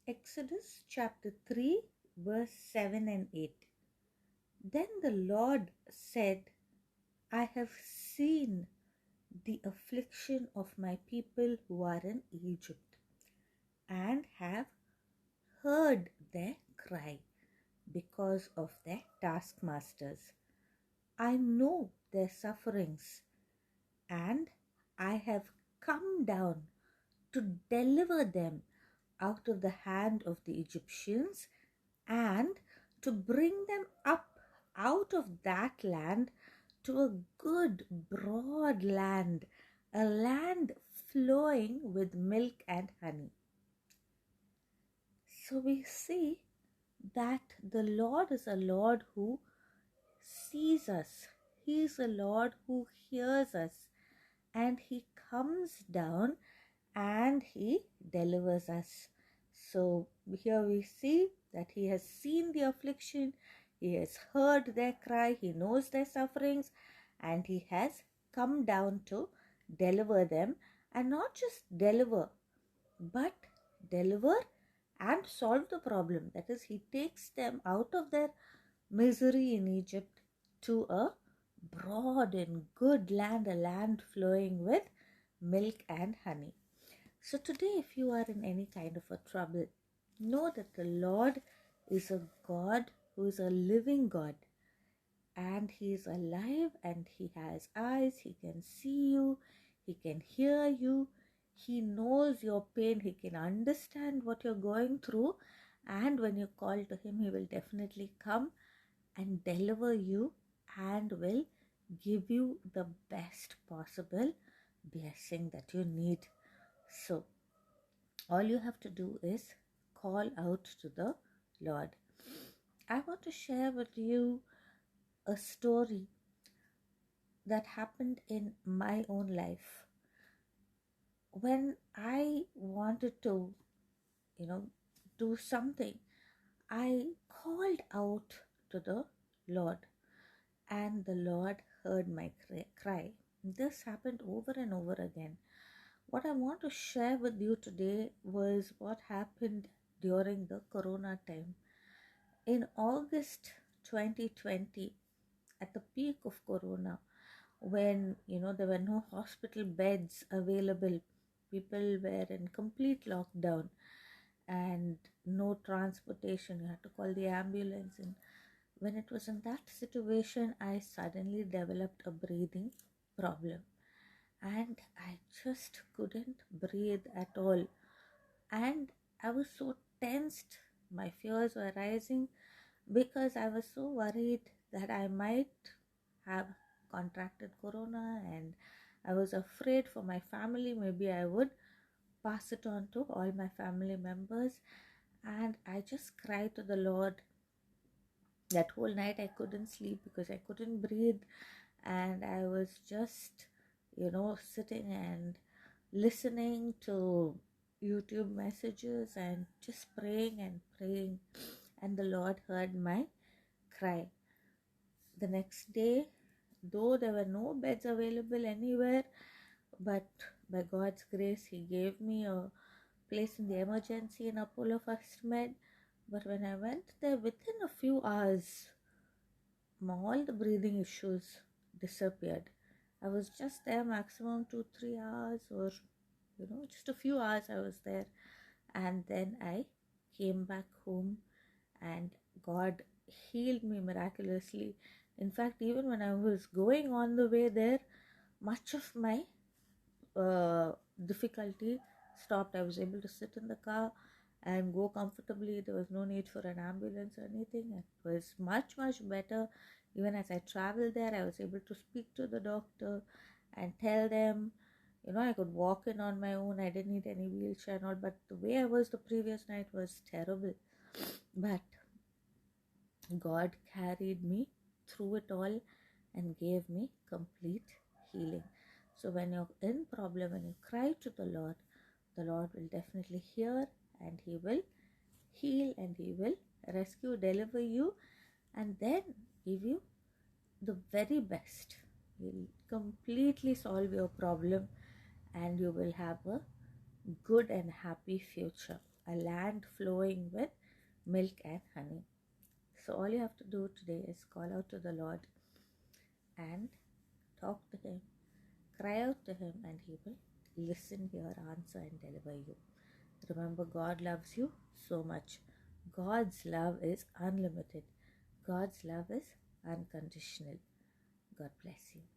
Exodus chapter 3, verse 7 and 8. Then the Lord said, I have seen the affliction of my people who are in Egypt, and have heard their cry because of their taskmasters. I know their sufferings, and I have come down to deliver them out of the hand of the Egyptians, and to bring them up out of that land to a good broad land, a land flowing with milk and honey. So we see that the Lord is a Lord who sees us. He is a Lord who hears us, and He comes down and He delivers us. So here we see that He has seen the affliction, He has heard their cry, He knows their sufferings, and He has come down to deliver them, and not just deliver, but deliver and solve the problem. That is, He takes them out of their misery in Egypt to a broad and good land, a land flowing with milk and honey. So today, if you are in any kind of a trouble, know that the Lord is a God who is a living God, and He is alive, and He has eyes. He can see you, He can hear you, He knows your pain, He can understand what you're going through, and when you call to Him, He will definitely come and deliver you and will give you the best possible blessing that you need. So all you have to do is call out to the Lord. I want to share with you a story that happened in my own life. When I wanted to, do something, I called out to the Lord, and the Lord heard my cry. This happened over and over again. What I want to share with you today was what happened during the Corona time. In August 2020, at the peak of Corona, when there were no hospital beds available, people were in complete lockdown and no transportation, you had to call the ambulance. And when it was in that situation, I suddenly developed a breathing problem, and I just couldn't breathe at all. And I was so tensed, my fears were rising because I was so worried that I might have contracted corona, and I was afraid for my family. Maybe I would pass it on to all my family members. And I just cried to the Lord. That whole night I couldn't sleep because I couldn't breathe, and I was just sitting and listening to YouTube messages and just praying and praying, and the Lord heard my cry. The next day, though there were no beds available anywhere, but by God's grace, He gave me a place in the emergency in Apollo First Med. But when I went there, within a few hours, all the breathing issues disappeared. I was just there maximum 2-3 hours, or just a few hours I was there, and then I came back home, and God healed me miraculously. In fact, even when I was going on the way there, much of my difficulty stopped. I was able to sit in the car and go comfortably. There was no need for an ambulance or anything. It was much better. Even as I traveled there, I was able to speak to the doctor and tell them, I could walk in on my own. I didn't need any wheelchair and all. But the way I was the previous night was terrible. But God carried me through it all and gave me complete healing. So when you're in problem, when you cry to the Lord will definitely hear, and He will heal, and He will rescue, deliver you, and then give you the very best. He'll completely solve your problem, and you will have a good and happy future. a land flowing with milk and honey. So all you have to do today is call out to the Lord and talk to Him, cry out to Him, and He will listen, hear, answer, and deliver you. Remember, God loves you so much. God's love is unlimited. God's love is unconditional. God bless you.